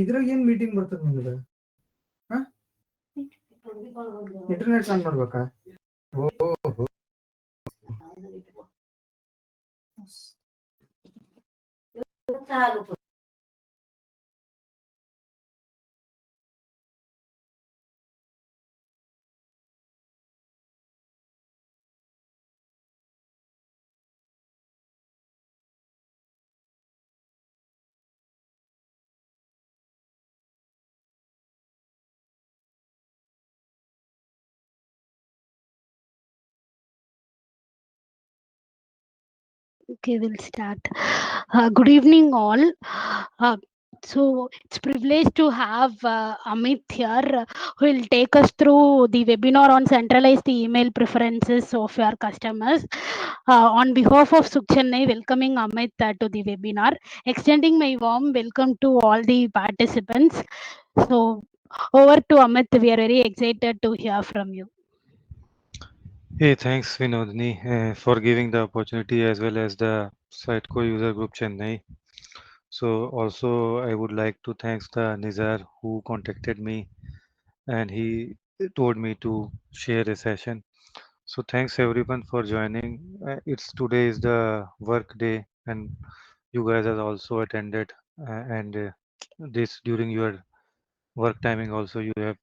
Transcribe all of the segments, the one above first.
ಇದ್ರಾಗ ಏನ್ ಮೀಟಿಂಗ್ ಬರ್ತದೆ ನಿಮ್ಗೆ? ಇಂಟರ್ನೆಟ್ ಆನ್ ಮಾಡ್ಬೇಕಾ? ಓಹೋ. Okay, we'll start. Good evening, all. So it's privilege to have Amit here, who will take us through the webinar on centralized email preferences of your customers. On behalf of Sukh Chennai, welcoming Amit to the webinar, extending my warm welcome to all the participants. So over to Amit. We are very excited to hear from you. Hey, thanks Vinodini for giving the opportunity as well as the Sitecore user group Chennai. So also I would like to thanks the Nizar who contacted me and he told me to share a session. So thanks everyone for joining. It's today is the work day and you guys have also attended and this during your work timing also you have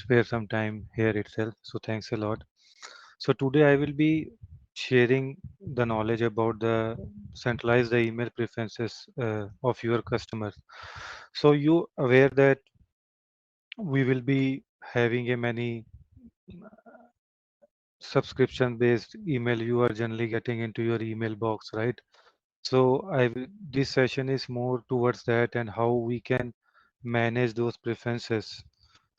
spare some time here itself. So thanks a lot. So today I will be sharing the knowledge about the centralize the email preferences of your customers. So you aware that we will be having a many subscription based email you are generally getting into your email box, right? So this session is more towards that and how we can manage those preferences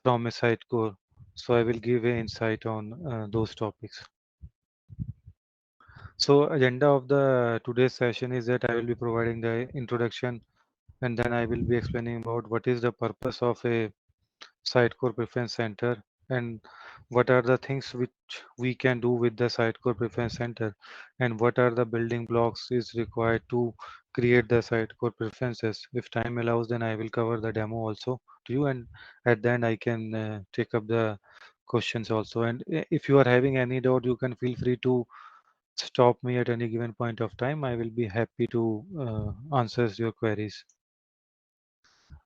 from a site core. So I will give an insight on those topics. So agenda of the today's session is that I will be providing the introduction and then I will be explaining about what is the purpose of a Sitecore Preference Center and what are the things which we can do with the Sitecore Preference Center and what are the building blocks is required to create the Sitecore preferences. If time allows, then I will cover the demo also to you and at the end I can take up the questions also. And if you are having any doubt, you can feel free to stop me at any given point of time. I will be happy to answer your queries.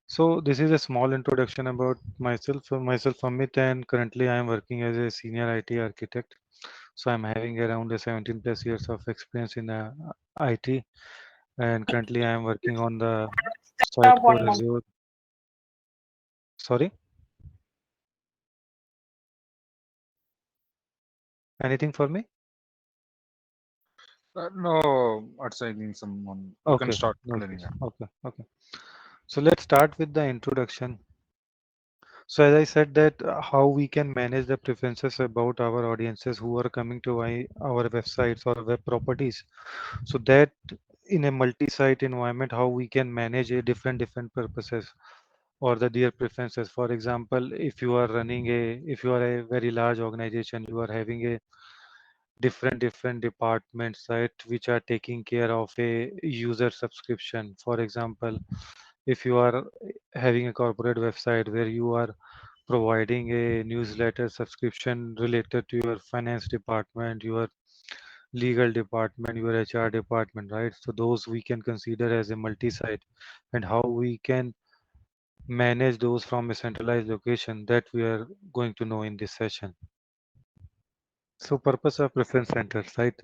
So this is a small introduction about myself. So myself Amit and currently I am working as a senior IT architect. So I'm having around a 17 plus years of experience in IT and currently I am working on the Sitecore Azure. Sorry? Anything for me? No, outside someone. You can Okay. start. Okay. So let's start with the introduction. So as I said that how we can manage the preferences about our audiences who are coming to our websites or web properties. So that in a multi-site environment, how we can manage a different purposes or their preferences. For example, if you are a very large organization, you are having a different departments, right, which are taking care of a user subscription. For example, if you are having a corporate website where you are providing a newsletter subscription related to your finance department, your legal department, your HR department, right? So those we can consider as a multi-site and how we can manage those from a centralized location that we are going to know in this session. So purpose of preference centers, right?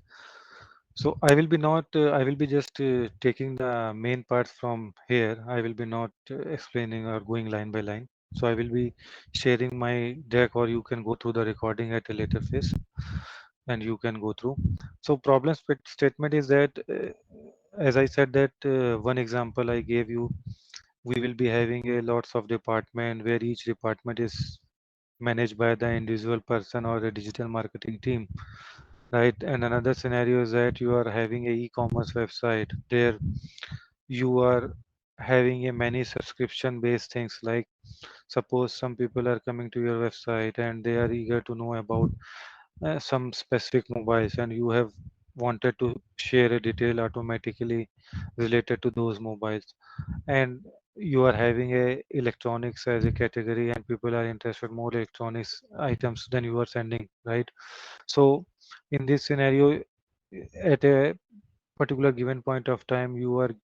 So I will be just taking the main parts from here. I will be not explaining or going line by line. So I will be sharing my deck or you can go through the recording at a later phase and you can go through. So statement is that, as I said that one example I gave you, we will be having a lots of department where each department is managed by the individual person or a digital marketing team, right? And another scenario is that you are having a e-commerce website there you are having a many subscription based things, like suppose some people are coming to your website and they are eager to know about some specific mobiles and you have wanted to share a detail automatically related to those mobiles, and you are having a electronics as a category and people are interested more electronics items than you are sending, right? So in this scenario, at a particular given point of time, you are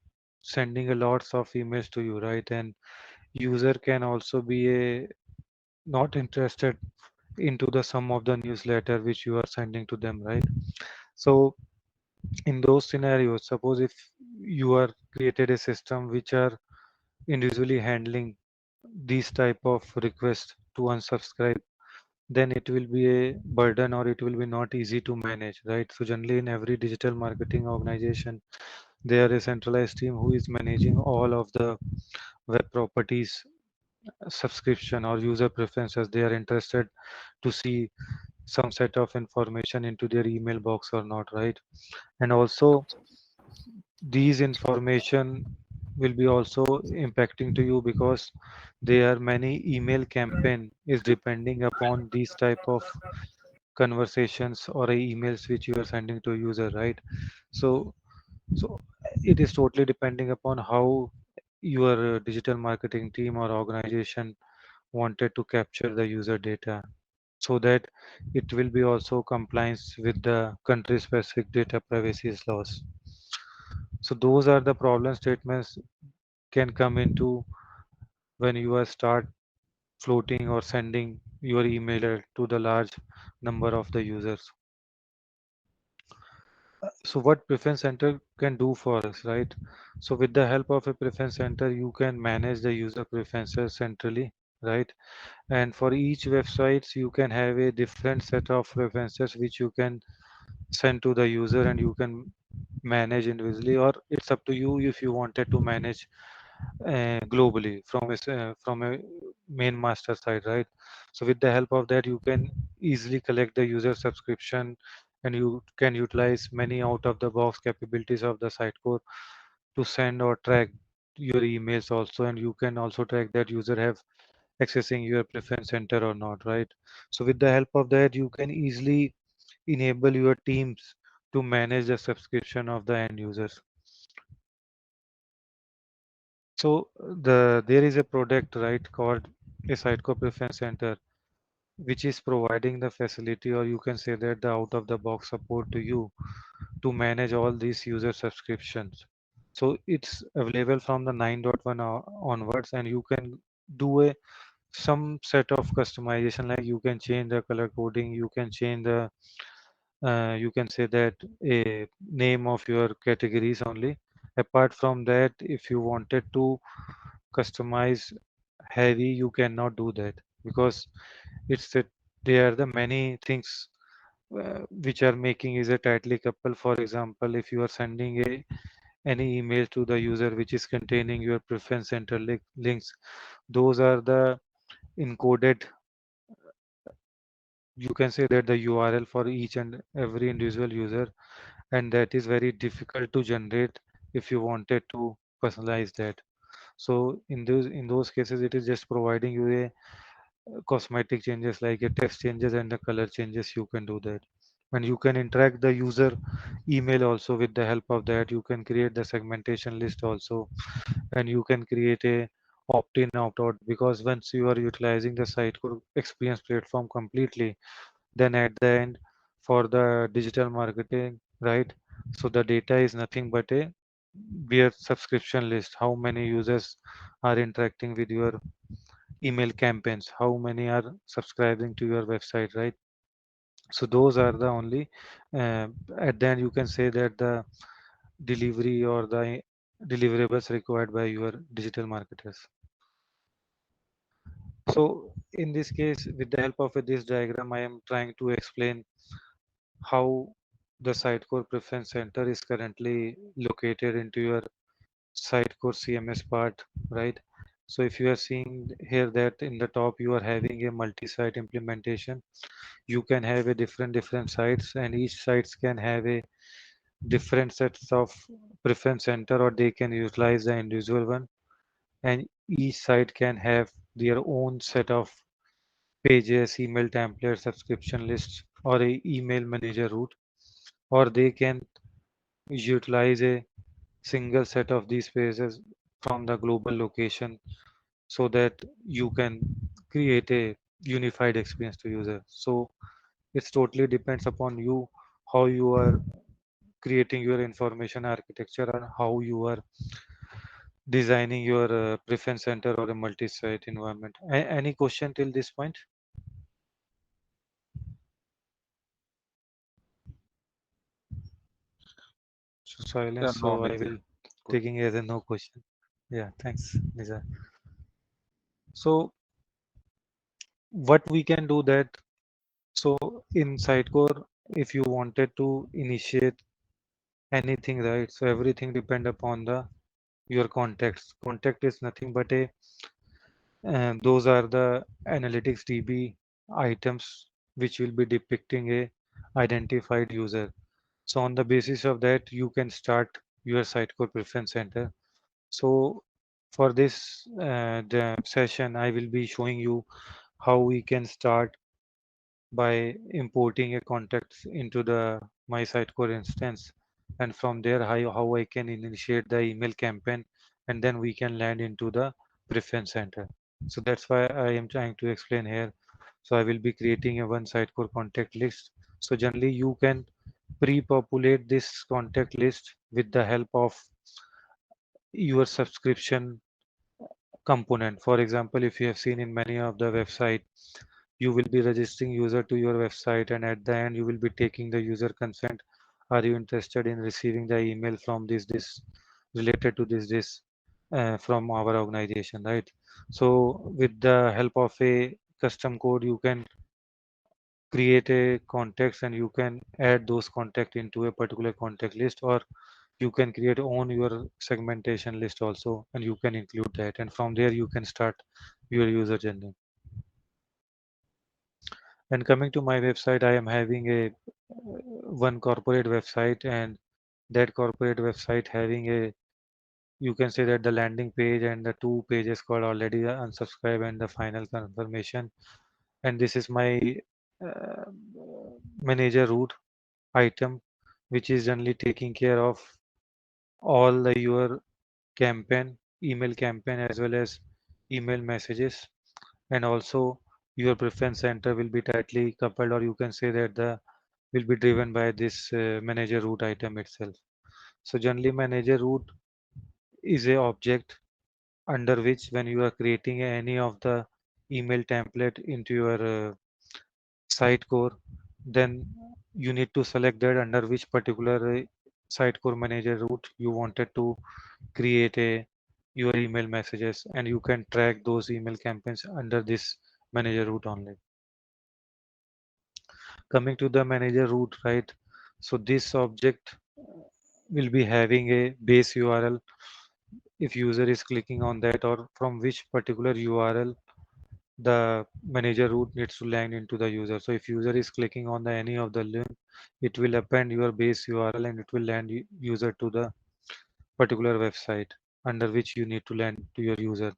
sending a lots of emails to you, right? And user can also be a not interested into the sum of the newsletter which you are sending to them, right? So in those scenarios, suppose if you are created a system which are individually handling these type of requests to unsubscribe, then it will be a burden or it will be not easy to manage, right? So generally in every digital marketing organization, there is a centralized team who is managing all of the web properties subscription or user preferences. They are interested to see some set of information into their email box or not, right? And also these information will be also impacting to you because there are many email campaign is depending upon these type of conversations or emails which you are sending to user, right? So so it is totally depending upon how your digital marketing team or organization wanted to capture the user data so that it will be also compliance with the country specific data privacy laws. So those are the problem statements can come into when you are start floating or sending your emailer to the large number of the users. So what preference center can do for us, right? So with the help of a preference center, you can manage the user preferences centrally, right? And for each websites, you can have a different set of preferences which you can send to the user and you can manage individually, or it's up to you if you wanted to manage globally from from a main master site, right? So with the help of that, you can easily collect the user subscription and you can utilize many out of the box capabilities of the Sitecore to send or track your emails also, and you can also track that user have accessing your preference center or not, right? So with the help of that, you can easily enable your teams to manage the subscription of the end users. So there is a product, right, called a Sitecore Preference Center, which is providing the facility, or you can say that the out of the box support to you to manage all these user subscriptions. So it's available from the 9.1 onwards, and you can do a some set of customization, like you can change the color coding, you can change the you can say that a name of your categories only. Apart from that, if you wanted to customize heavy, you cannot do that because it's that there are the many things which are making is a tightly couple. For example, if you are sending a any email to the user which is containing your preference center links, those are the encoded, you can say that the URL for each and every individual user, and that is very difficult to generate if you wanted to personalize that. So in those cases, it is just providing you a cosmetic changes like a text changes and the color changes. You can do that, and you can interact the user email also. With the help of that, you can create the segmentation list also, and you can create a opt-in opt-out, because once you are utilizing the Sitecore experience platform completely, then at the end for the digital marketing, right? So the data is nothing but a bare subscription list. How many users are interacting with your email campaigns? How many are subscribing to your website, right? So those are the only uh, at the end you can say that the delivery or the deliverables required by your digital marketers. So in this case, with the help of this diagram, I am trying to explain how the Sitecore Preference Center is currently located into your Sitecore CMS part, right? So if you are seeing here that in the top you are having a multi-site implementation, you can have a different sites, and each sites can have a different sets of preference center, or they can utilize the individual one, and each site can have their own set of pages, email templates, subscription lists, or a email manager route, or they can utilize a single set of these pages from the global location so that you can create a unified experience to user. So it's totally depends upon you how you are creating your information architecture and how you are designing your preference center or a multi-site environment. Any question till this point? So Yeah, silence. no, So I Nitya. will Good. taking as a no question. Yeah, thanks, Nizar. So what we can do that. So in Sitecore, if you wanted to initiate anything, right? So everything depend upon the your context. Context is nothing but a those are the analytics DB items which will be depicting a identified user. So on the basis of that, you can start your Sitecore Preference Center. So for this the session, I will be showing you how we can start by importing a context into the my Sitecore instance, and from there how I can initiate the email campaign, and then we can land into the preference center. So that's why I am trying to explain here. So I will be creating a one Sitecore contact list. So generally you can pre-populate this contact list with the help of your subscription component. For example, if you have seen in many of the website, you will be registering user to your website, and at the end you will be taking the user consent. Are you interested in receiving the email from this related to this from our organization, right? So with the help of a custom code, you can create a context and you can add those contact into a particular contact list, or you can create own your segmentation list also, and you can include that, and from there you can start your user journey. And coming to my website, I am having a one corporate website, and that corporate website having a, you can say that the landing page and the two pages called already unsubscribe and the final confirmation. And this is my uh, manager root item, which is generally taking care of all the your campaign, email campaign, as well as email messages. And also your preference center will be tightly coupled, or you can say that the will be driven by this manager root item itself. So generally manager root is a object under which when you are creating any of the email template into your site core, then you need to select that under which particular site core manager root you wanted to create a your email messages, and you can track those email campaigns under this manager root only. Coming to the manager root, right? So this object will be having a base URL if user is clicking on that, or from which particular URL the manager root needs to land into the user. So if user is clicking on the any of the link, it will append your base URL and it will land user to the particular website under which you need to land to your user.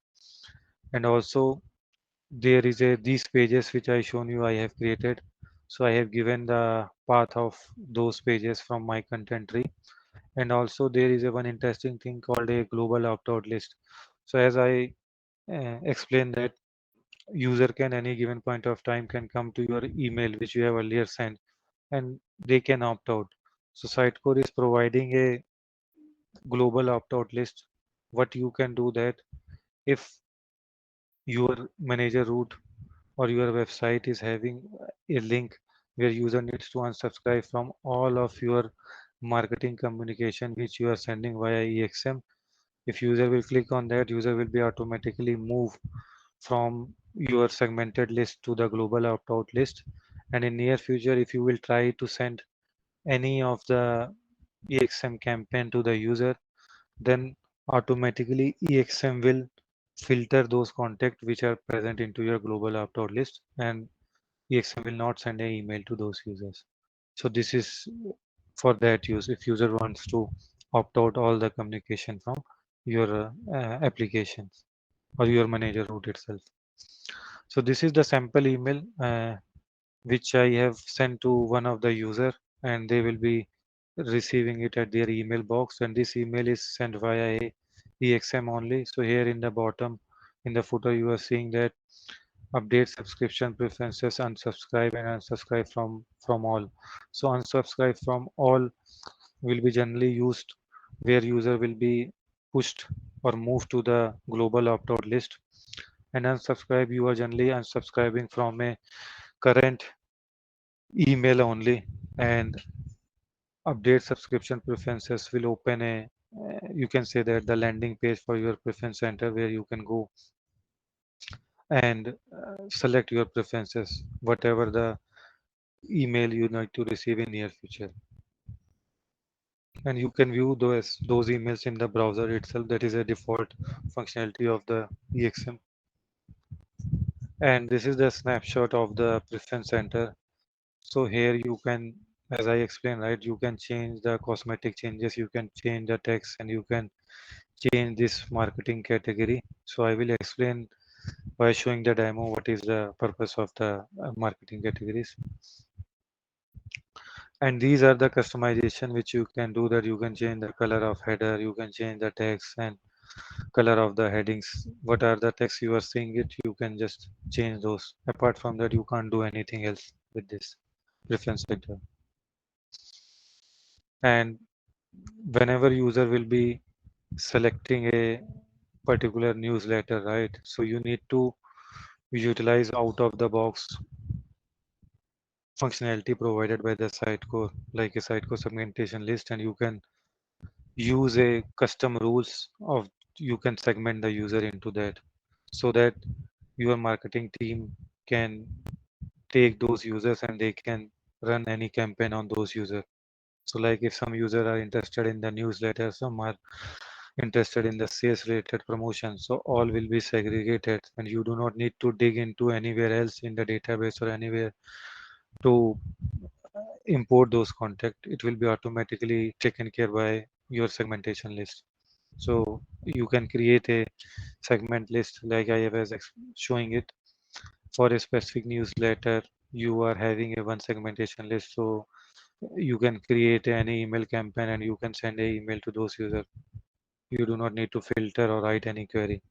And also there is a these pages which I shown you I have created. So I have given the path of those pages from my content tree. And also there is a one interesting thing called a global opt-out list. So as I explained that user can any given point of time can come to your email which you have earlier sent, and they can opt out. So Sitecore is providing a global opt-out list. What you can do that if your manager root or your website is having a link where user needs to unsubscribe from all of your marketing communication which you are sending via EXM. If user will click on that, user will be automatically moved from your segmented list to the global opt-out list. And in near future, if you will try to send any of the EXM campaign to the user, then automatically EXM will filter those contacts which are present into your global opt-out list, and EXM will not send an email to those users. So this is for that use if user wants to opt out all the communication from your applications or your manager root itself. So this is the sample email which I have sent to one of the user, and they will be receiving it at their email box, and this email is sent via a EXM only. So here in the bottom, in the footer, you are seeing that update subscription preferences, unsubscribe and unsubscribe from all. So unsubscribe from all will be generally used where user will be pushed or moved to the global opt-out list, and unsubscribe, you are generally unsubscribing from a current email only, and update subscription preferences will open a you can say that the landing page for your preference center where you can go and select your preferences, whatever the email you need to receive in near future. And you can view those emails in the browser itself. That is a default functionality of the EXM. And this is the snapshot of the preference center. So here you can, as I explained, right, you can change the cosmetic changes, you can change the text, and you can change this marketing category. So I will explain by showing the demo what is the purpose of the marketing categories. And these are the customization which you can do, that you can change the color of header, you can change the text and color of the headings. What are the text you are seeing it, you can just change those. Apart from that, you can't do anything else with this preference center. And whenever user will be selecting a particular newsletter, right, so you need to utilize out of the box functionality provided by the Sitecore, like a Sitecore segmentation list, and you can use a custom rules of, you can segment the user into that, so that your marketing team can take those users and they can run any campaign on those users. So like if some users are interested in the newsletter, some are interested in the sales related promotion, so all will be segregated and you do not need to dig into anywhere else in the database or anywhere to import those contact. It will be automatically taken care by your segmentation list. So you can create a segment list like I was showing it. For a specific newsletter, you are having a one segmentation list, so you can create any email campaign and you can send a email to those users. You do not need to filter or write any query.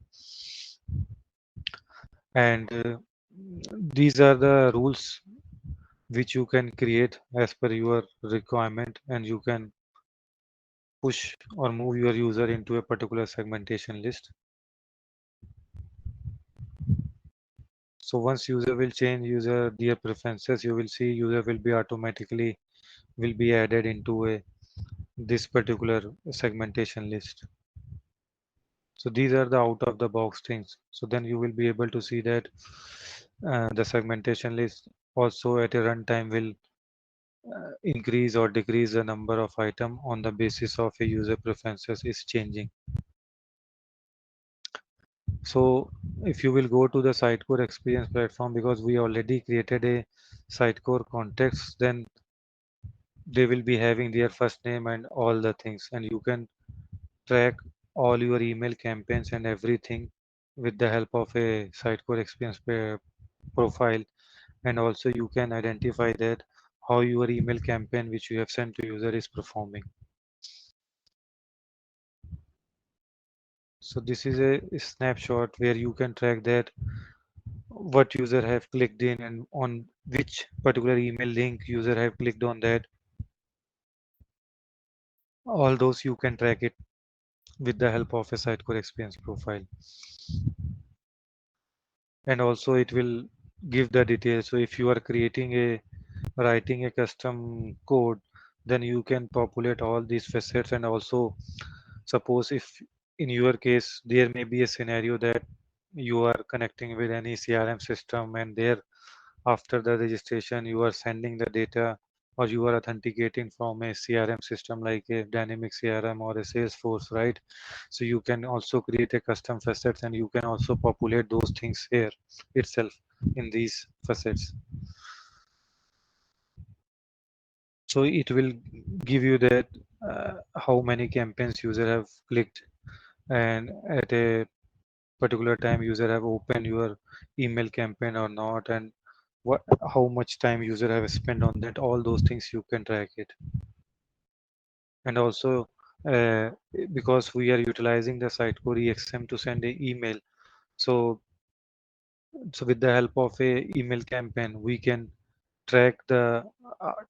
And these are the rules which you can create as per your requirement, and you can push or move your user into a particular segmentation list. So once user will change user their preferences, you will see user will be automatically will be added into a this particular segmentation list. So these are the out of the box things. So then you will be able to see that the segmentation list also at a runtime will increase or decrease the number of item on the basis of a user preferences is changing. So if you will go to the Sitecore experience platform, because we already created a Sitecore context, then they will be having their first name and all the things, and you can track all your email campaigns and everything with the help of a Sitecore experience profile. And also you can identify that how your email campaign which you have sent to user is performing. So this is a snapshot where you can track that what user have clicked in and on which particular email link user have clicked on that. All those you can track it with the help of a Sitecore experience profile. And also it will give the details. So if you are creating a writing a custom code, then you can populate all these facets. And also suppose if in your case there may be a scenario that you are connecting with any CRM system, and there after the registration you are sending the data or you are authenticating from a CRM system like a dynamic CRM or a Salesforce, right? So you can also create a custom facets and you can also populate those things here itself in these facets. So it will give you that how many campaigns user have clicked, and at a particular time user have opened your email campaign or not, and what how much time user have spent on that. All those things you can track it. And also because we are utilizing the Sitecore EXM to send an email, so with the help of a email campaign we can track the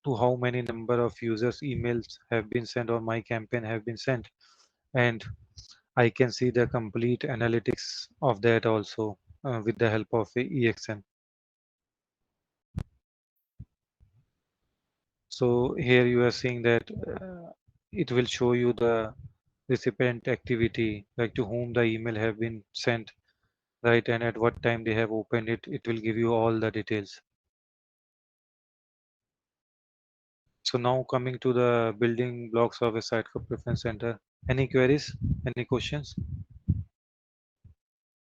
to how many number of users emails have been sent or my campaign have been sent, and I can see the complete analytics of that also with the help of a EXM. So here you are seeing that it will show you the recipient activity, like to whom the email have been sent, right, and at what time they have opened it. It will give you all the details. So now coming to the building blocks of a Sitecore Preference Center. Any queries? Any questions?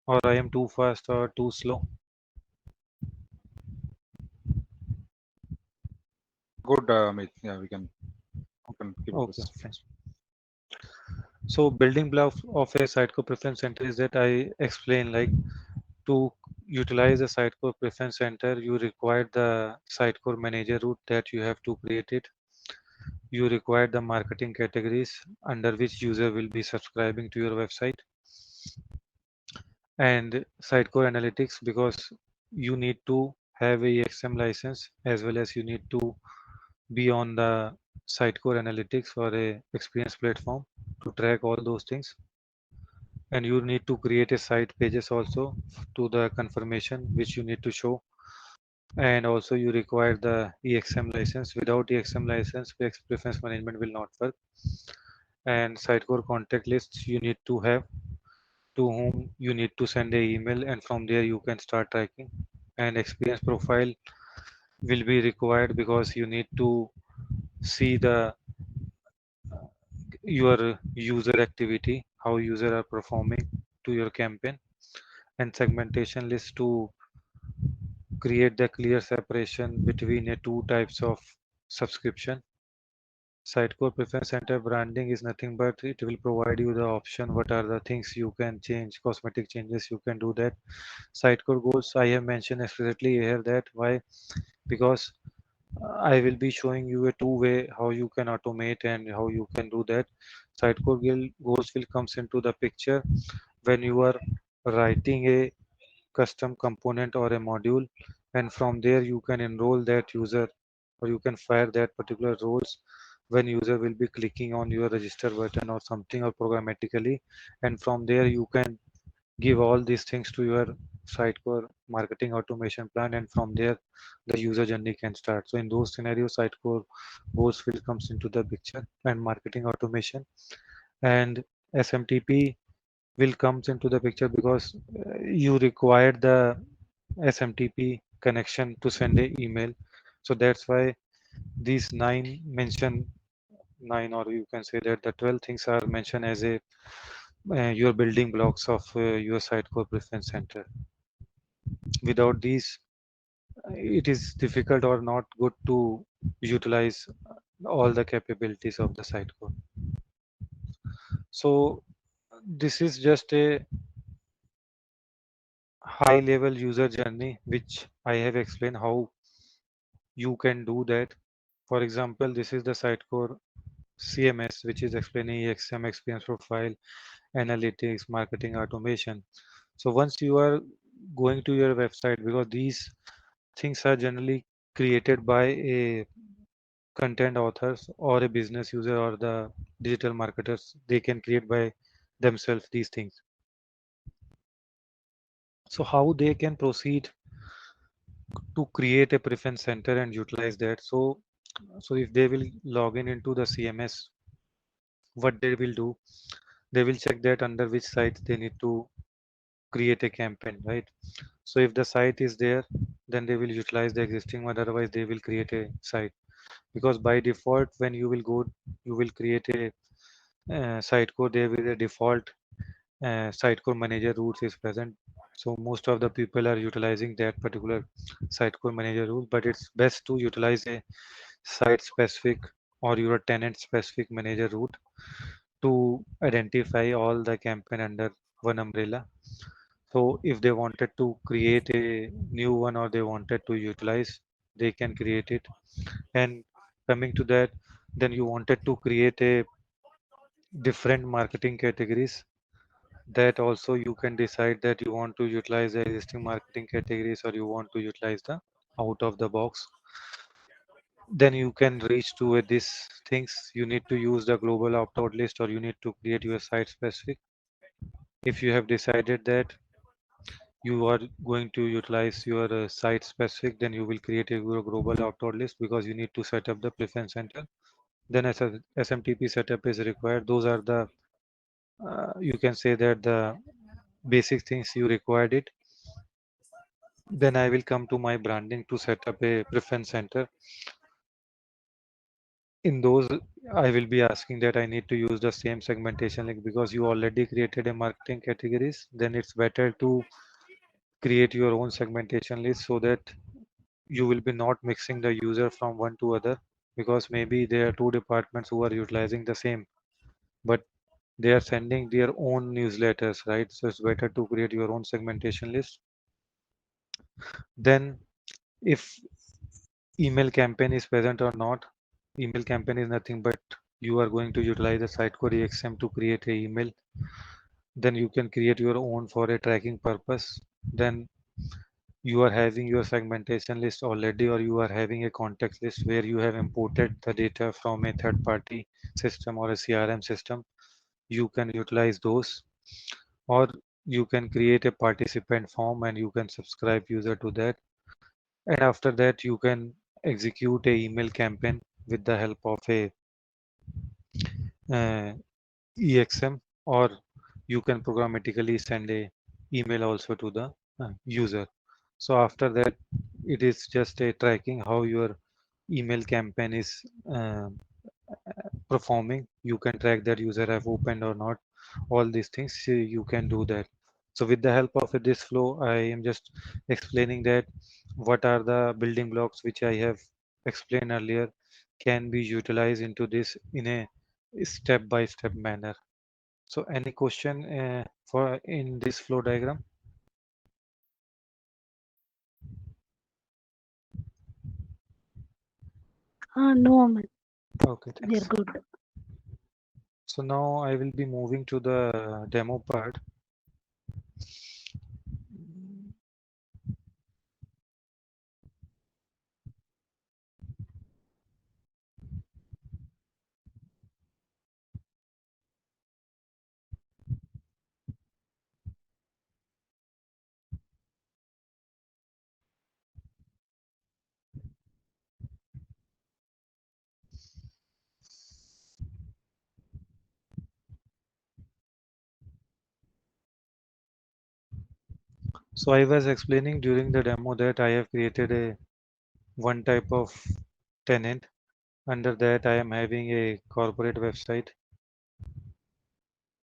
Or I am too fast or too slow? Good, Amit. Yeah, we can keep Okay, this. fine. So building block of a Sitecore Preference Center is that I explain, like, to utilize a Sitecore Preference Center, you require the Sitecore Manager route that you have to create it. You require the marketing categories under which user will be subscribing to your website, and Sitecore Analytics, because you need to have a EXM license as well as you need to be on the Sitecore Analytics or a experience platform to track all those things. And you need to create a site pages also to the confirmation which you need to show. And also you require the EXM license. Without EXM license, preference management will not work. And Sitecore contact lists you need to have, to whom you need to send a email, and from there you can start tracking. And experience profile will be required because you need to see the your user activity, how user are performing to your campaign. And segmentation list to create the clear separation between the two types of subscription. Sitecore Preference Center branding is nothing but it will provide you the option what are the things you can change, cosmetic changes you can do that. Sitecore goals I have mentioned explicitly here, that why, because I will be showing you a two-way how you can automate and how you can do that. Goals will comes into the picture when you are writing a custom component or a module, and from there you can enroll that user or you can fire that particular roles when user will be clicking on your register button or something, or programmatically, and from there you can give all these things to your Sitecore marketing automation plan, and from there the user journey can start. So in those scenarios, Sitecore goals will comes into the picture, and marketing automation and SMTP will comes into the picture because you require the SMTP connection to send a email. So that's why these nine, or you can say that the 12 things are mentioned as a your building blocks of your Sitecore Preference Center. Without these, it is difficult or not good to utilize all the capabilities of the Sitecore. So this is just a high level user journey which I have explained how you can do that. For example, this is the Sitecore CMS, which is explaining EXM, experience profile, analytics, marketing automation. So once you are going to your website, because these things are generally created by a content authors or a business user or the digital marketers, they can create by themselves these things. So how they can proceed to create a preference center and utilize that? So if they will log in into the CMS, what they will do, they will check that under which site they need to create a campaign, right? So if the site is there, then they will utilize the existing one, otherwise they will create a site. Because by default when you will go, you will create a site code, there will be a default site code manager routes is present. So most of the people are utilizing that particular site code manager rule, but it's best to utilize a site specific or your tenant specific manager route to identify all the campaign under one umbrella. So if they wanted to create a new one or they wanted to utilize, they can create it. And coming to that, then you wanted to create a different marketing categories. That also you can decide that you want to utilize the existing marketing categories or you want to utilize the out of the box. Then you can reach to these things. You need to use the global opt-out list or you need to create your site specific. If you have decided that you are going to utilize your site specific, then you will create a global opt-out list because you need to set up the preference center. Then as a SMTP setup is required. Those are the you can say that the basic things you required it. Then I will come to my branding to set up a preference center. In those, I will be asking that I need to use the same segmentation link because you already created a marketing categories. Then it's better to create your own segmentation list so that you will be not mixing the user from one to other, because maybe there are two departments who are utilizing the same, but they are sending their own newsletters, right? So it's better to create your own segmentation list. Then if email campaign is present or not, email campaign is nothing but you are going to utilize the Sitecore EXM to create a email. Then you can create your own for a tracking purpose. Then you are having your segmentation list already, or you are having a context list where you have imported the data from a third party system or a CRM system. You can utilize those, or you can create a participant form and you can subscribe user to that. And after that, you can execute a email campaign with the help of a uh, EXM, or you can programmatically send a email also to the user. So after that, it is just a tracking how your email campaign is uh, performing. You can track that user have opened or not. All these things you can do that. So with the help of this flow, I am just explaining that what are the building blocks which I have explained earlier can be utilized into this in a step-by-step manner. So any question for in this flow diagram? No, Amit, Okay, we are thanks. good. So now I will be moving to the demo part. So I was explaining during the demo that I have created a one type of tenant. Under that, I am having a corporate website,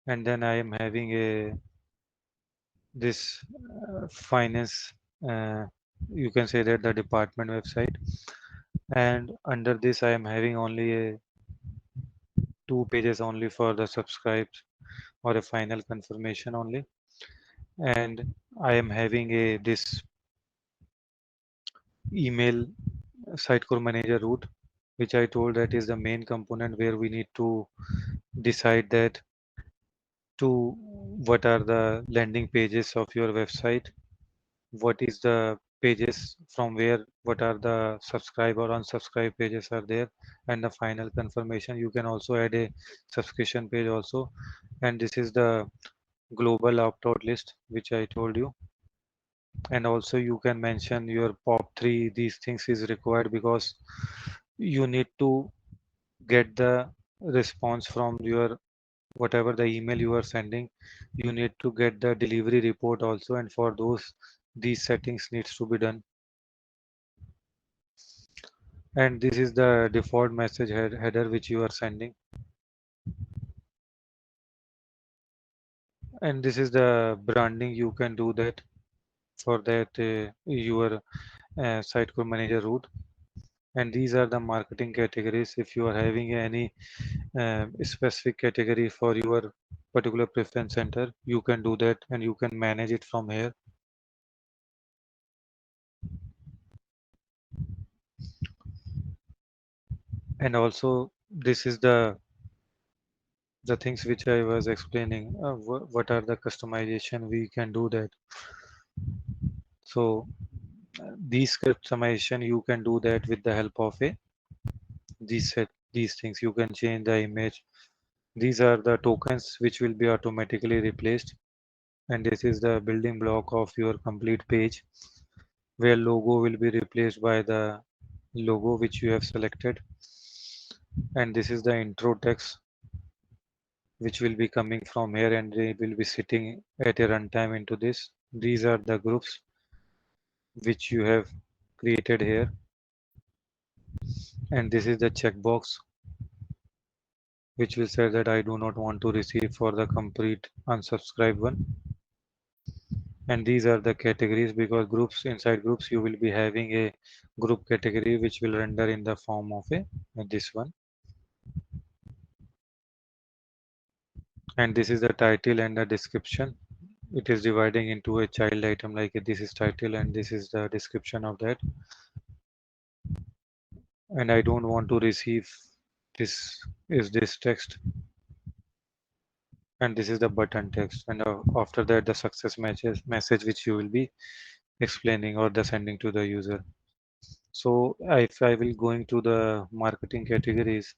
and then I am having a this finance. You can say that the department website, and under this, I am having only a two pages only for the subscribes or a final confirmation only, and I am having a this email Sitecore manager route, which I told that is the main component where we need to decide that to what are the landing pages of your website, what is the pages from where, what are the subscribe or unsubscribe pages are there, and the final confirmation. You can also add a subscription page also, and this is the global opt-out list which I told you. And also you can mention your pop 3. These things is required because you need to get the response from your whatever the email you are sending. You need to get the delivery report also, and for those these settings needs to be done. And this is the default message header which you are sending, and this is the branding. You can do that for that your Sitecore manager route. And these are the marketing categories. If you are having any specific category for your particular preference center, you can do that and you can manage it from here. And also this is the the things which I was explaining, what are the customization we can do that. So these customization you can do that with the help of a these things. You can change the image. These are the tokens which will be automatically replaced, and this is the building block of your complete page, where logo will be replaced by the logo which you have selected, and this is the intro text which will be coming from here, and they will be sitting at a runtime into this. These are the groups which you have created here, and this is the checkbox which will say that I do not want to receive for the complete unsubscribed one. And these are the categories, because groups, inside groups you will be having a group category which will render in the form of a this one. And this is the title and the description. It is dividing into a child item, like this is title and this is the description of that. And I don't want to receive this is this text, and this is the button text, and after that the success message which you will be explaining or the sending to the user. So if I will going to the marketing categories,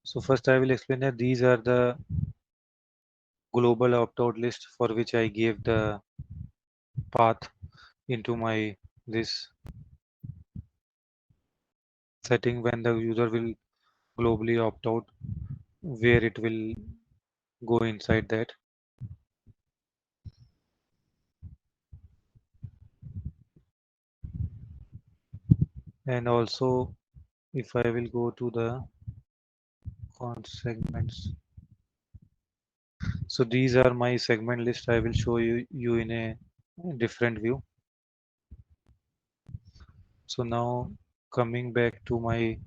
so first I will explain that these are the global opt-out list for which I gave the path into my this setting. When the user will globally opt out, where it will go inside that. And also if I will go to the segments, so these are my segment list. I will show you in a different view. So now coming back to my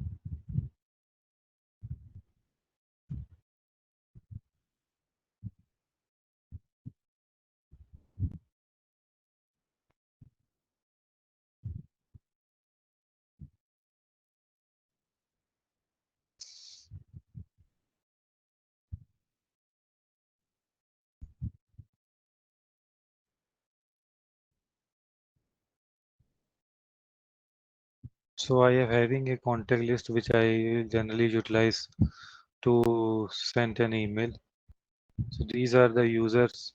so I am having a contact list which I generally utilize to send an email. So these are the users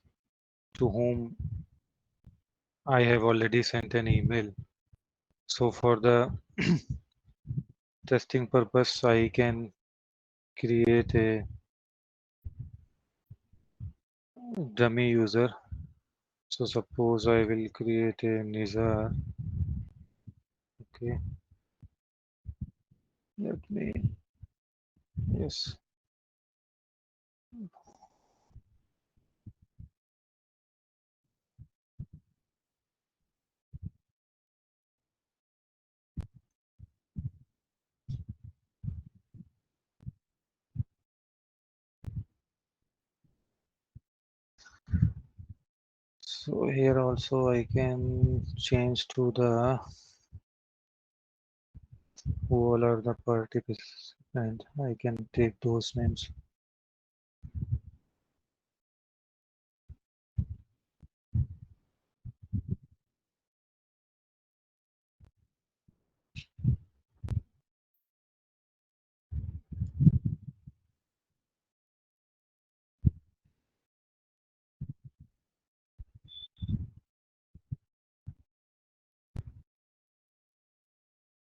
to whom I have already sent an email. So for the testing purpose, I can create a dummy user. So suppose I will create a Nizar. Okay, let me, yes. So here also I can change to the who all are the participants, and I can take those names.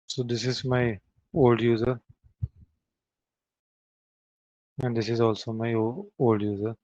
So this is my old user, and this is also my old user.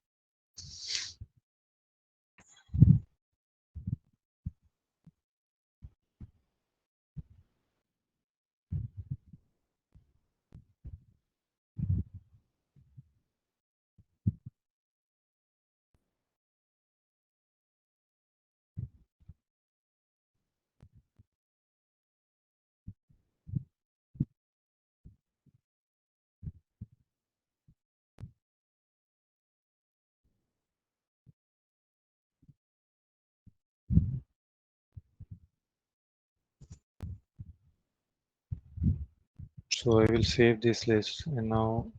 So I will save this list, and now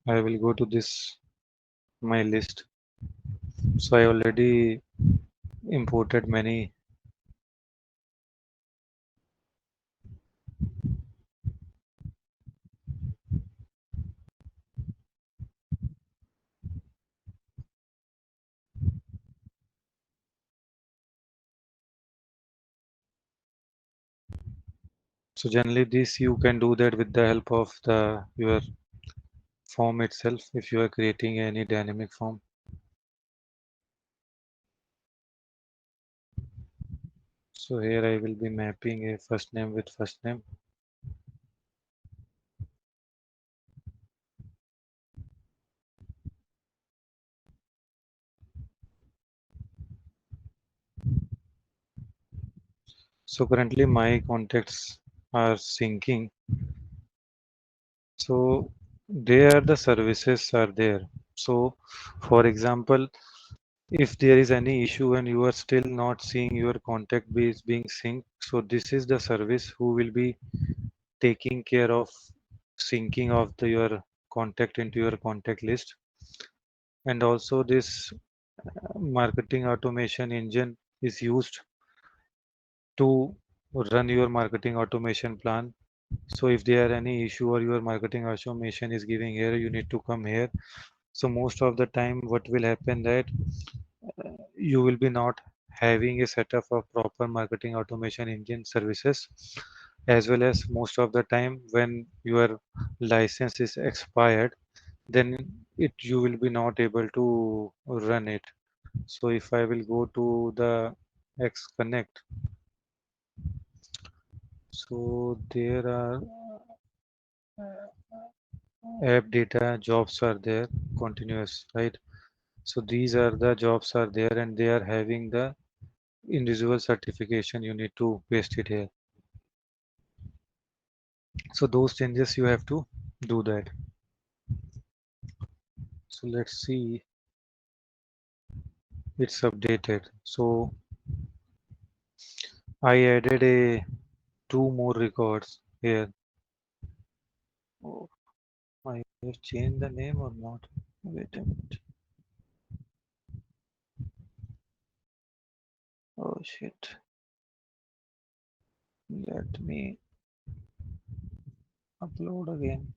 I will go to this my list. So I already imported many. So generally this you can do that with the help of the your form itself if you are creating any dynamic form. So here I will be mapping a first name with first name. So currently my contacts are syncing. So there the services are there. So for example, if there is any issue and you are still not seeing your contact base being synced, so this is the service who will be taking care of syncing of your contact into your contact list. And also this marketing automation engine is used to run your marketing automation plan. So if there are any issue or your marketing automation is giving error, you need to come here. So most of the time what will happen that you will be not having a setup of proper marketing automation engine services, as well as most of the time when your license is expired, then it you will be not able to run it. So if I will go to the X Connect, so there are app data jobs are there continuous, right? So these are the jobs are there and they are having the individual certification. You need to paste it here. So those changes you have to do that. So let's see, it's updated. So I added a two more records here. Oh, I have changed the name or not? Wait a minute. Oh shit. Let me upload again.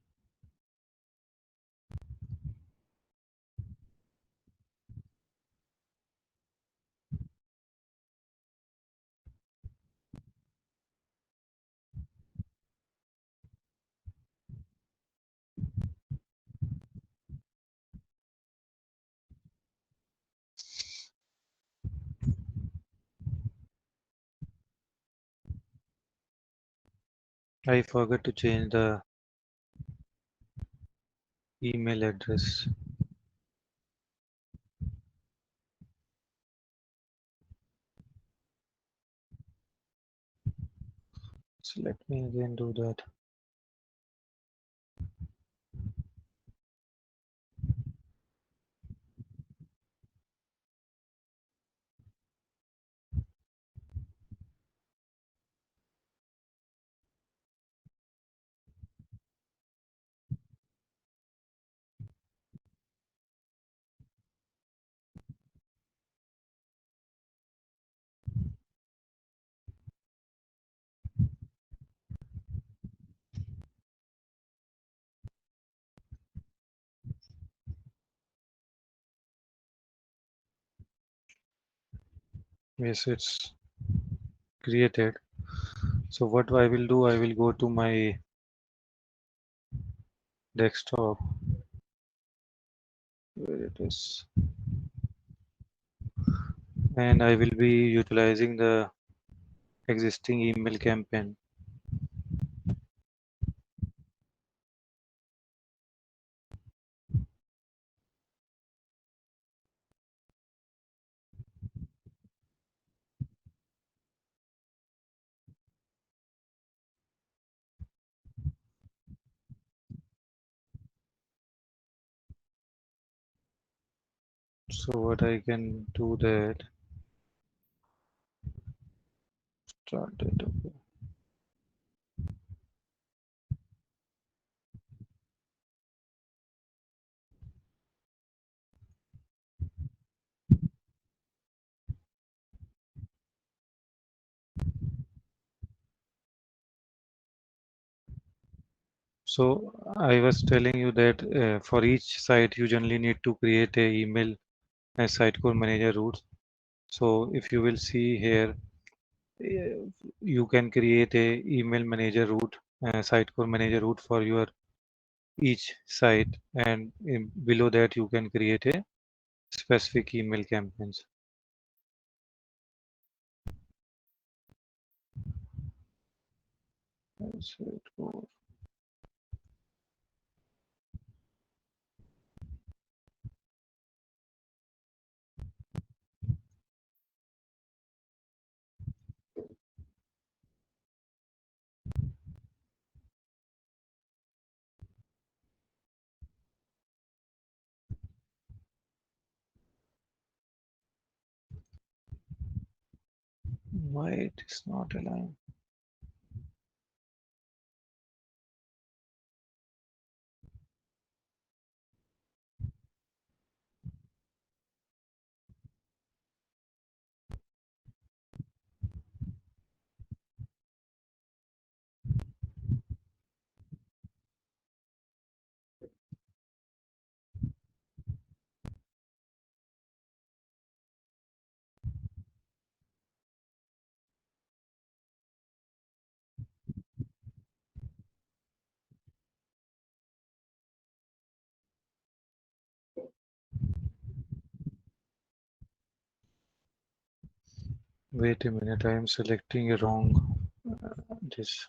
I forgot to change the email address. So let me again do that. Yes, it's created. So what I will do, I will go to my desktop where it is, and I will be utilizing the existing email campaign. So what I can do that, Start date. Okay. So I was telling you that for each site you generally need to create a email as Sitecore manager route. So if you will see here, you can create a email manager route, Sitecore manager route for your each site, and below that you can create a specific email campaigns. Sitecore. Why it is not aligned? Wait a minute, I am selecting a wrong this.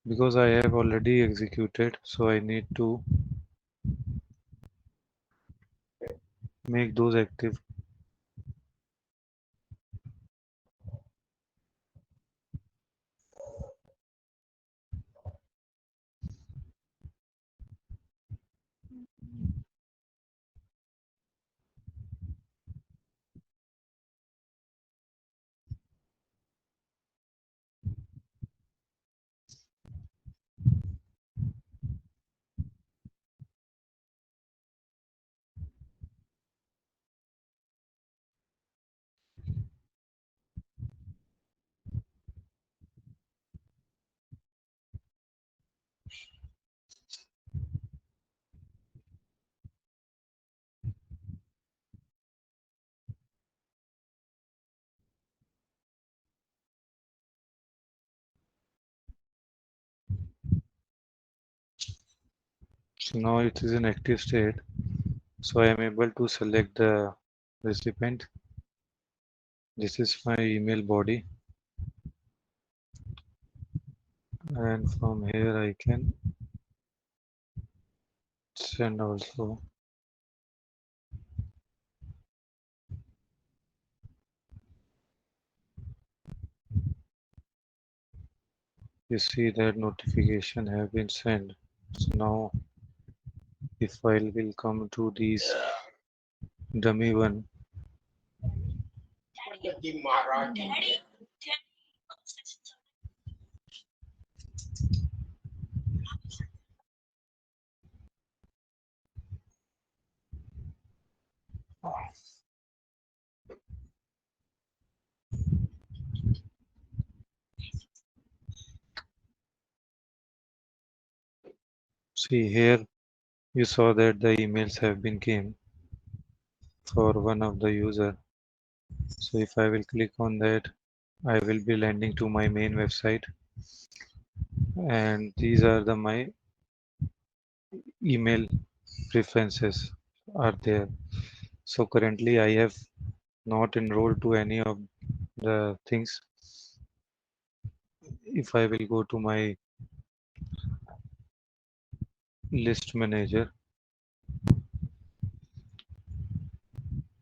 Because I have already executed, so I need to make those active. So now it is in active state. So I am able to select the recipient. This is my email body. And from here I can send also. You see that notification have been sent. So now if I will come to these dummy one, See here, you saw that the emails have been came for one of the user. So if I will click on that, I will be landing to my main website, and these are the my email preferences are there. So currently I have not enrolled to any of the things. If I will go to my list manager,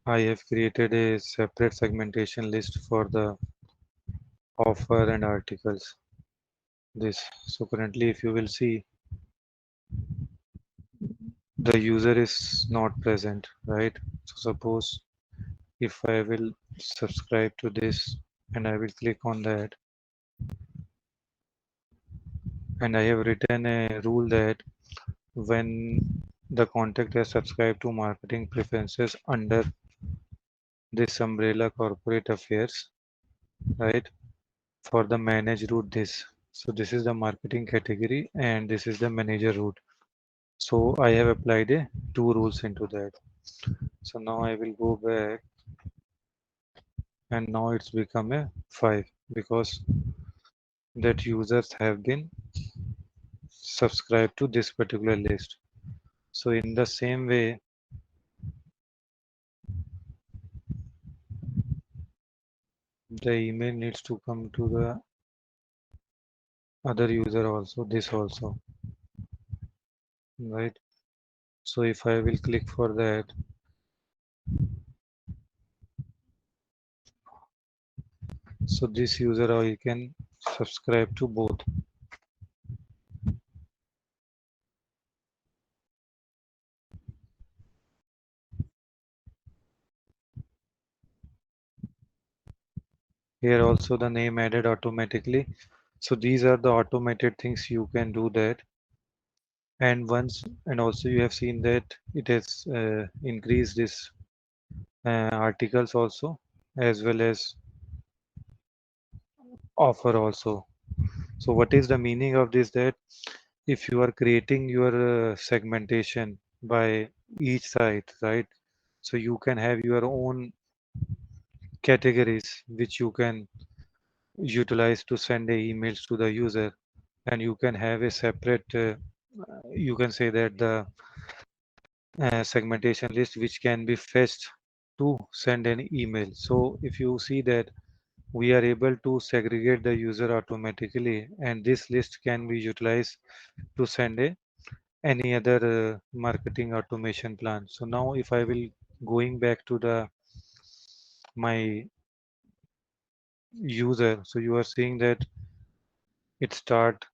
I have created a separate segmentation list for the offer and articles. This. So currently if you will see, the user is not present, right? So suppose if I will subscribe to this and I will click on that, and I have written a rule that when the contact has subscribed to marketing preferences under this umbrella corporate affairs, right? For the manage route this. So this is the marketing category and this is the manager route. So I have applied a 2 rules into that. So now I will go back and now it's become a 5 because that users have been subscribed to this particular list. So in the same way, the email needs to come to the other user also, this also, right? So if I will click for that, so this user or you can subscribe to both. Here also the name added automatically. So these are the automated things you can do that. And also you have seen that it has increased this articles also as well as offer also. So what is the meaning of this? That if you are creating your segmentation by each site, right? So you can have your own categories which you can utilize to send a emails to the user, and you can have a separate you can say that the segmentation list which can be fetched to send an email. So if you see that we are able to segregate the user automatically, and this list can be utilized to send a any other marketing automation plan. So now if I will going back to the my user, so you are seeing that it start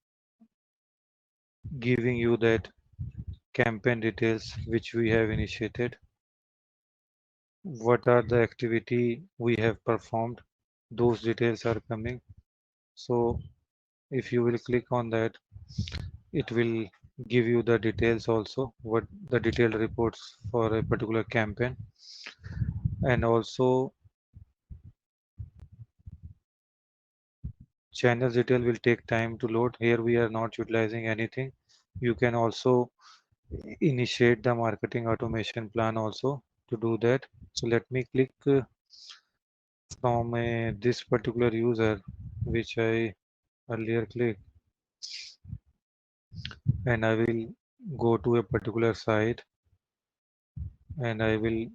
giving you that campaign details which we have initiated, what are the activity we have performed, those details are coming. So if you will click on that, it will give you the details also, what the detailed reports for a particular campaign. And also channel detail will take time to load. Here we are not utilizing anything. You can also initiate the marketing automation plan also to do that. So let me click from this particular user which I earlier clicked, and I will go to a particular site and I will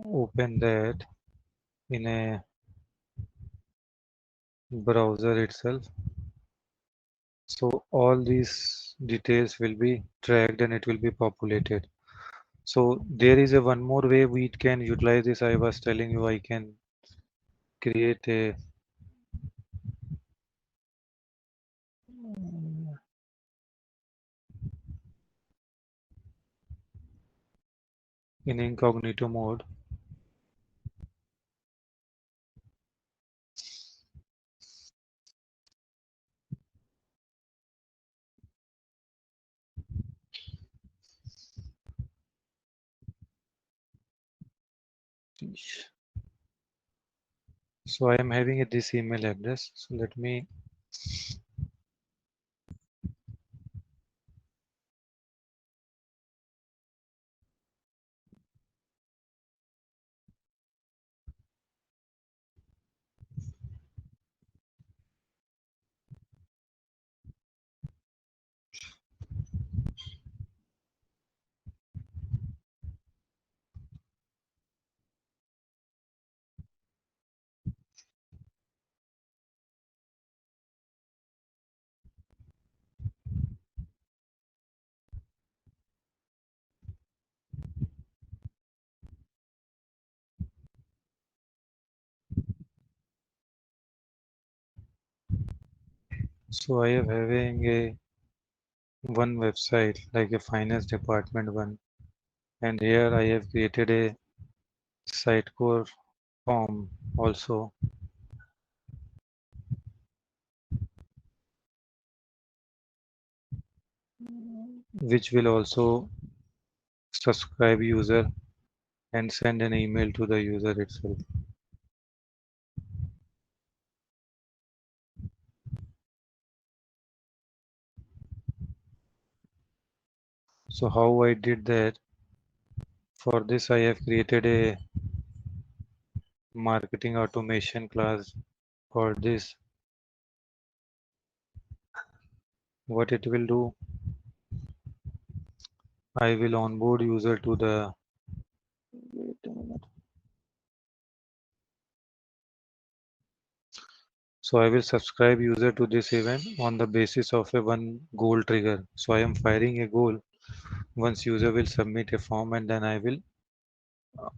open that in a browser itself. So all these details will be tracked and it will be populated. So there is a one more way we can utilize this. I was telling you I can create a in incognito mode. So I am having this email address. So let me So I am having a one website like a finance department one, and here I have created a Sitecore form also, which will also subscribe user and send an email to the user itself. So how I did that? For this I have created a marketing automation class for this. What it will do, I will onboard user to the, wait a minute. So I will subscribe user to this event on the basis of a one goal trigger. So I am firing a goal once user will submit a form, and then I will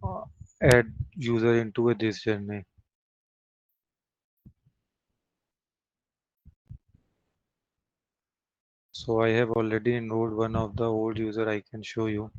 uh, add user into this journey. So I have already enrolled one of the old user. I can show you.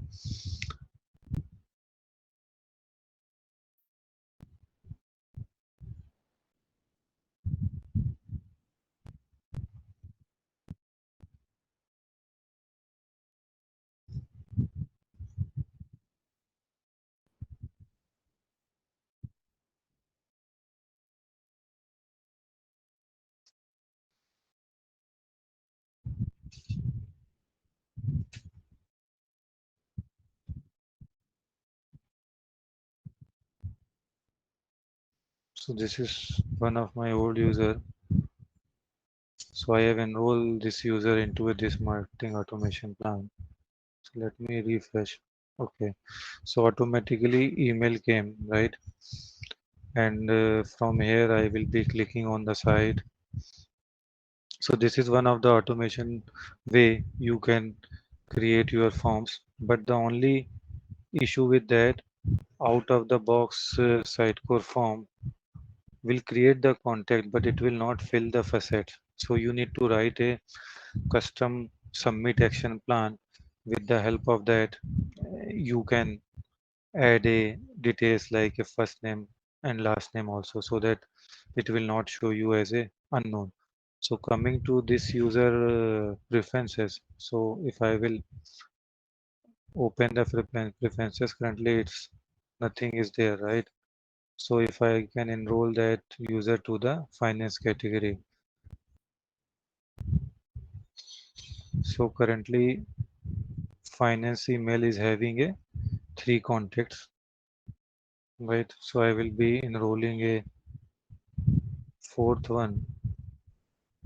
So this is one of my old user. So I have enrolled this user into this marketing automation plan. So let me refresh. Okay. So automatically email came, right? And from here I will be clicking on the site. So this is one of the automation way you can create your forms. But the only issue with that, out of the box Sitecore form will create the contact, but it will not fill the facet. So you need to write a custom submit action plan. With the help of that, you can add a details like a first name and last name also, so that it will not show you as a unknown. So coming to this user preferences, so if I will open the preferences, currently it's nothing is there, right? So if I can enroll that user to the finance category, so currently finance email is having a three contacts, right? So I will be enrolling a fourth one.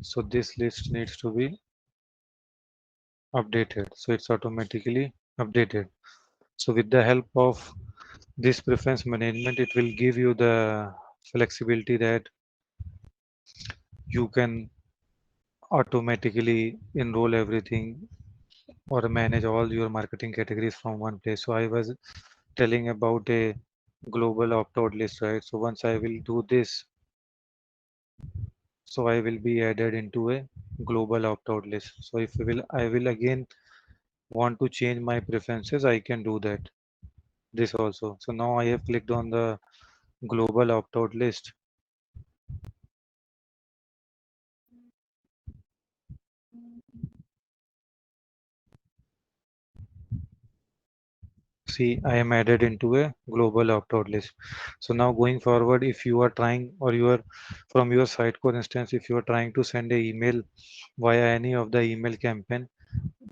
So this list needs to be updated. So it's automatically updated. So with the help of this preference management, it will give you the flexibility that you can automatically enroll everything or manage all your marketing categories from one place. So I was telling about a global opt-out list, right? So once I will do this, so I will be added into a global opt-out list. So if I will again want to change my preferences, I can do that. This also. So now I have clicked on the global opt-out list. See, I am added into a global opt-out list. So now going forward, if you are trying or you are from your Sitecore instance, if you are trying to send a email via any of the email campaign,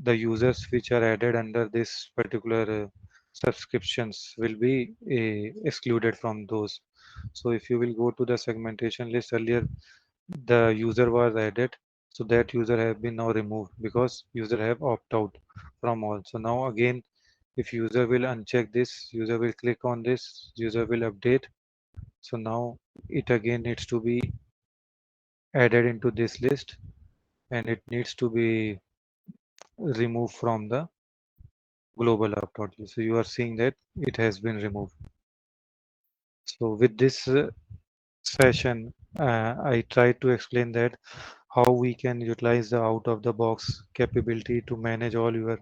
the users which are added under this particular subscriptions will be excluded from those. So if you will go to the segmentation list, earlier the user was added, so that user have been now removed because user have opt out from all. So now again, if user will uncheck this, user will click on this, user will update. So now it again needs to be added into this list, and it needs to be removed from the global opt-out list. So you are seeing that it has been removed. So with this session, I tried to explain that how we can utilize the out of the box capability to manage all your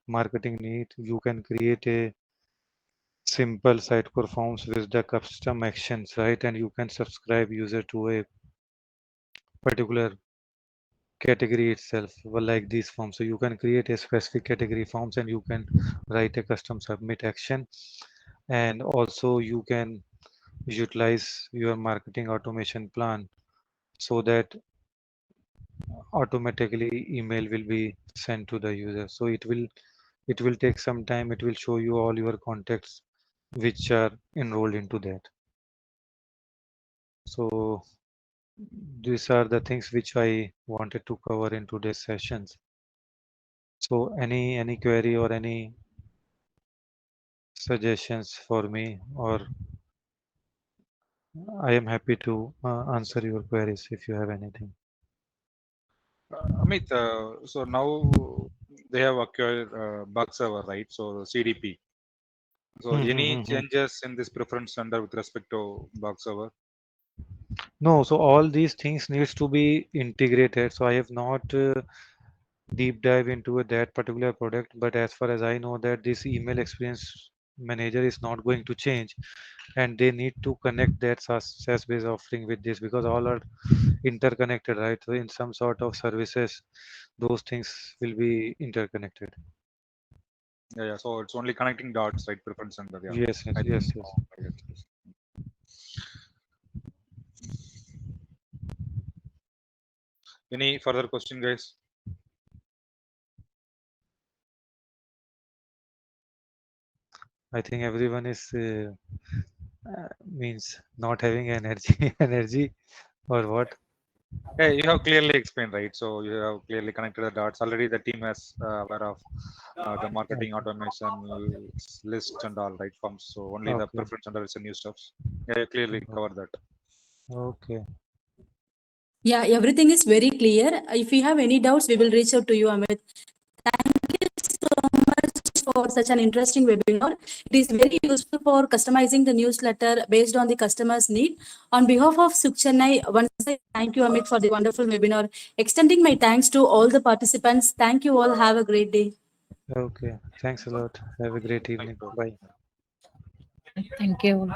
marketing need. You can create a simple Sitecore forms with the custom actions, right? And you can subscribe user to a particular category itself, well, like these forms. So you can create a specific category forms and you can write a custom submit action. And also you can utilize your marketing automation plan so that automatically email will be sent to the user. So it will take some time. It will show you all your contacts which are enrolled into that. So these are the things which I wanted to cover in today's sessions. So any query or any suggestions for me, or I am happy to answer your queries if you have anything. Amit, so now they have acquired Bug Server, right? So CDP. So any changes in this preference center with respect to Bug Server? No, so all these things needs to be integrated. So I have not deep dive into that particular product, but as far as I know that this email experience manager is not going to change, and they need to connect that SaaS based offering with this because all are interconnected, right? So in some sort of services, those things will be interconnected. Yeah. So it's only connecting dots, right? Preference center. Yeah. Yes, yes, I think, yes, yes. yes. Any further question, guys? I think everyone is means not having energy, energy or what? Yeah, you have clearly explained, right? So you have clearly connected the dots. Already the team is aware of the marketing automation list and all, right? Forms. So only the Okay. preference center is the new steps. Yeah, you clearly covered that. Okay. Yeah, everything is very clear. If you have any doubts, we will reach out to you, Amit. Thank you so much for such an interesting webinar. It is very useful for customizing the newsletter based on the customer's need. On behalf of Sukh Chennai, once again, thank you, Amit, for the wonderful webinar. Extending my thanks to all the participants. Thank you all. Have a great day. Okay. Thanks a lot. Have a great Thank evening. you. Bye. Thank you.